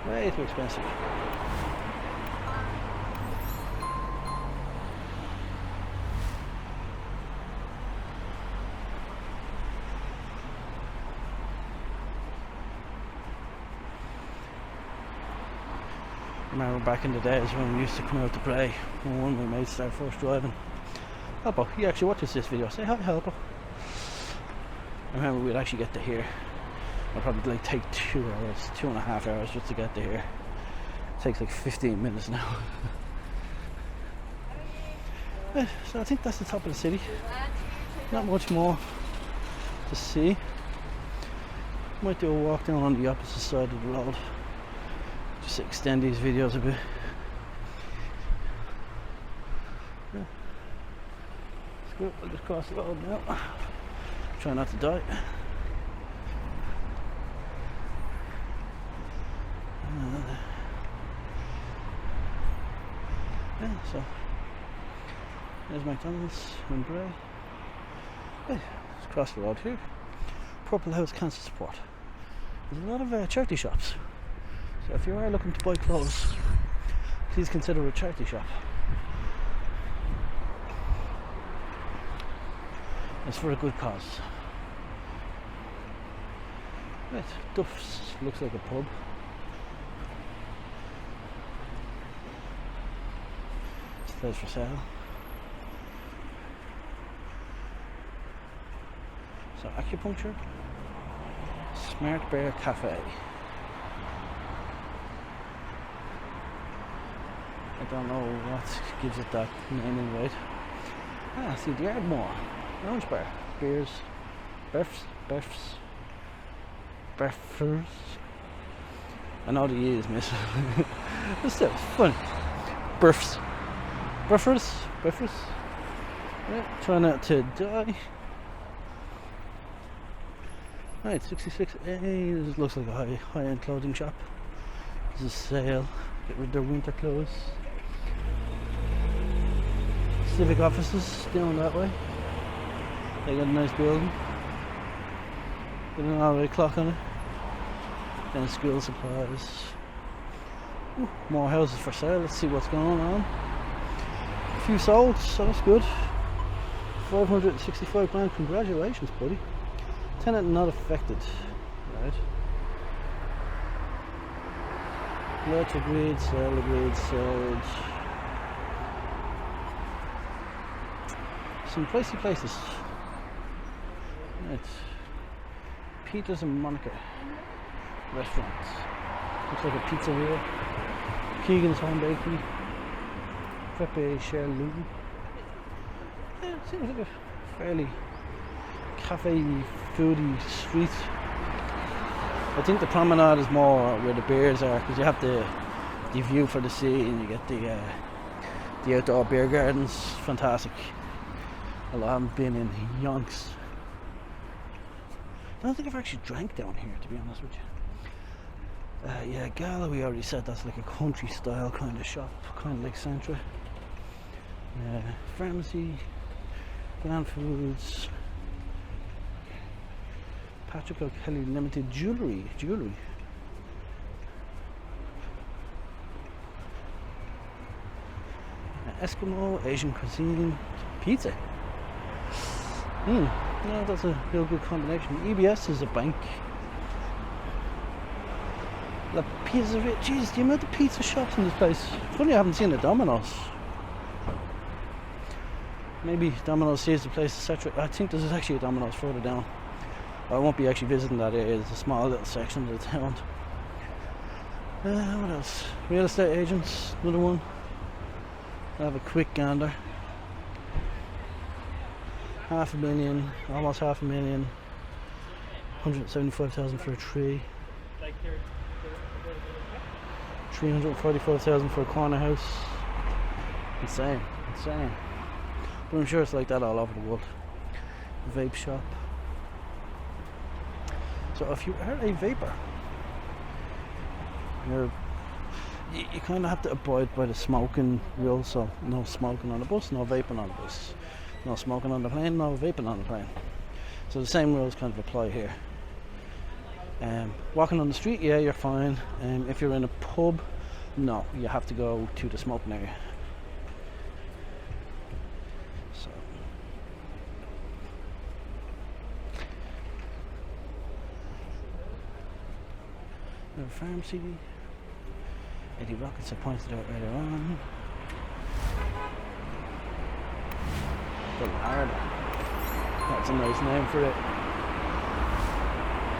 Way too expensive. I remember back in the days when we used to come out to Bray, when one of my mates started first driving. Helpo, he actually watches this video. Say hi, Helpo. I remember we'd actually get to here. It'd probably like take 2 hours, 2.5 hours just to get to here. It takes like 15 minutes now. Yeah, so I think that's the top of the city. Not much more to see. Might do a walk down on the opposite side of the road. Just extend these videos a bit. Yeah. Let's go, I'll just cross the road now. Try not to die. Yeah, so there's McDonald's in Bray. Yeah, let's cross the road here. Purple House Cancer Support. There's a lot of charity shops. So if you are looking to buy clothes, please consider a charity shop. It's for a good cause. Right, Duff's looks like a pub. This place for sale. So acupuncture, Smart Bear Cafe. I don't know what gives it that name right. Ah, see the Ardmore, Lounge Bar, beers, berfs. I know the E is missing. But still, it's fun. Berfs. Yeah, try not to die. Right, 66A. This looks like a high-end clothing shop. There's a sale. Get rid of their winter clothes. Civic offices down that way. They got a nice building. Got an all-way clock on it. Then school supplies. Ooh, more houses for sale. Let's see what's going on. A few sold, so that's good. 565 grand. Congratulations, buddy. Tenant not affected. Right. Let agreed, sell agreed, sold. Some pricey places. Right. Peter's and Monica restaurants. Looks like a pizzeria. Keegan's Home Bakery. Pepe Charlou. Yeah, it seems like a fairly cafe foodie street. I think the promenade is more where the beers are, because you have the view for the sea and you get the outdoor beer gardens. Fantastic. Well, I haven't been in yonks. I don't think I've actually drank down here, to be honest with you. Yeah, Gala, we already said that's like a country style kind of shop, kind of like Centra. Pharmacy, Grand Foods, Patrick O'Kelly Limited Jewelry. Eskimo, Asian cuisine, pizza. No, that's a real good combination. EBS is a bank. La Pizzeria. Jeez, the amount of pizza shops in this place. Funny I haven't seen a Domino's. Maybe Domino's sees the place, etc. I think there's actually a Domino's further down. I won't be actually visiting that area. It's a small little section of the town. What else? Real estate agents, another one. I'll have a quick gander. 500,000, almost 500,000. 175,000 for a tree. 345,000 for a corner house. Insane. But I'm sure it's like that all over the world. Vape shop. So if you are a vapor, you kind of have to abide by the smoking rule. So no smoking on the bus, no vaping on the bus, no smoking on the plane, no vaping on the plane. So the same rules kind of apply here. Walking on the street, yeah, you're fine. If you're in a pub, no, you have to go to the smoking area. So, the pharmacy. Eddie Rockets, I pointed out earlier on. The Larder. That's a nice name for it.